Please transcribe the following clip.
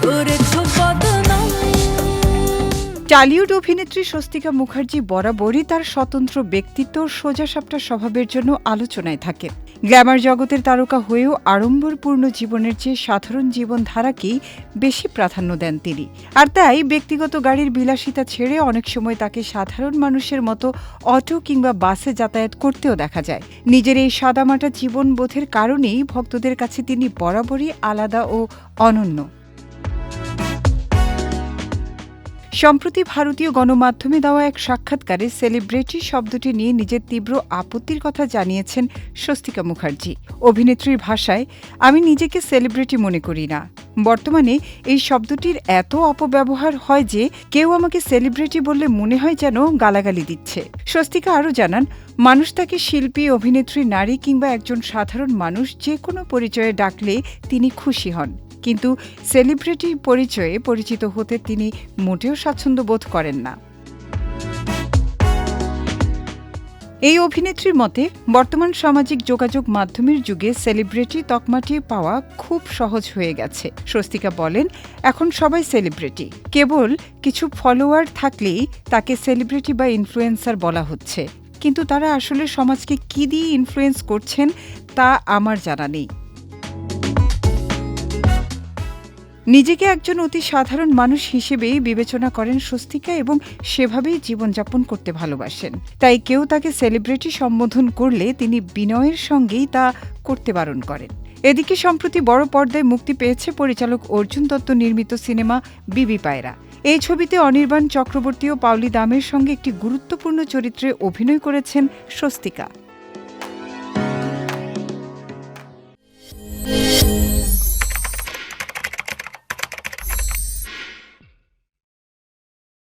করেছো বদনাম। টালিউড অভিনেত্রী স্বস্তিকা মুখার্জি বরাবরই তার স্বতন্ত্র ব্যক্তিত্ব ও সোজাসাপটা স্বভাবের জন্য আলোচনায় থাকেন। গ্ল্যামার জগতের তারকা হয়েও আড়ম্বরপূর্ণ জীবনের চেয়ে সাধারণ জীবনধারাকেই বেশি প্রাধান্য দেন তিনি। আর তাই ব্যক্তিগত গাড়ির বিলাসিতা ছেড়ে অনেক সময় তাকে সাধারণ মানুষের মতো অটো কিংবা বাসে যাতায়াত করতেও দেখা যায়। নিজের এই সাদামাটা জীবনবোধের কারণেই ভক্তদের কাছে তিনি বরাবরই আলাদা ও অনন্য। সম্প্রতি ভারতীয় গণমাধ্যমে দেওয়া এক সাক্ষাৎকারে সেলিব্রিটি শব্দটি নিয়ে নিজের তীব্র আপত্তির কথা জানিয়েছেন স্বস্তিকা মুখার্জি। অভিনেত্রীর ভাষায়, আমি নিজেকে সেলিব্রিটি মনে করি না। বর্তমানে এই শব্দটির এত অপব্যবহার হয় যে কেউ আমাকে সেলিব্রিটি বললে মনে হয় যেন গালাগালি দিচ্ছে। স্বস্তিকা আরও জানান, মানুষ তাকে শিল্পী, অভিনেত্রী, নারী কিংবা একজন সাধারণ মানুষ যে কোনো পরিচয়ে ডাকলে তিনি খুশি হন, কিন্তু সেলিব্রিটি পরিচয়ে পরিচিত হতে তিনি মোটেও স্বাচ্ছন্দ্য বোধ করেন না। এই অভিনেত্রীর মতে, বর্তমান সামাজিক যোগাযোগ মাধ্যমের যুগে সেলিব্রিটি তকমাটি পাওয়া খুব সহজ হয়ে গেছে। স্বস্তিকা বলেন, এখন সবাই সেলিব্রিটি, কেবল কিছু ফলোয়ার থাকলেই তাকে সেলিব্রিটি বা ইনফ্লুয়েন্সার বলা হচ্ছে, কিন্তু তারা আসলে সমাজকে কী দিয়ে ইনফ্লুয়েন্স করছেন তা আমার জানা নেই। নিজেকে একজন অতি সাধারণ মানুষ হিসেবেই বিবেচনা করেন স্বস্তিকা এবং সেভাবেই জীবনযাপন করতে ভালোবাসেন। তাই কেউ তাকে সেলিব্রিটি সম্বোধন করলে তিনি বিনয়ের সঙ্গেই তা করতে বারণ করেন। এদিকে সম্প্রতি বড় পর্দায় মুক্তি পেয়েছে পরিচালক অর্জুন দত্ত নির্মিত সিনেমা বিবি পায়রা। এই ছবিতে অনির্বাণ চক্রবর্তী ও পাওলি দামের সঙ্গে একটি গুরুত্বপূর্ণ চরিত্রে অভিনয় করেছেন স্বস্তিকা।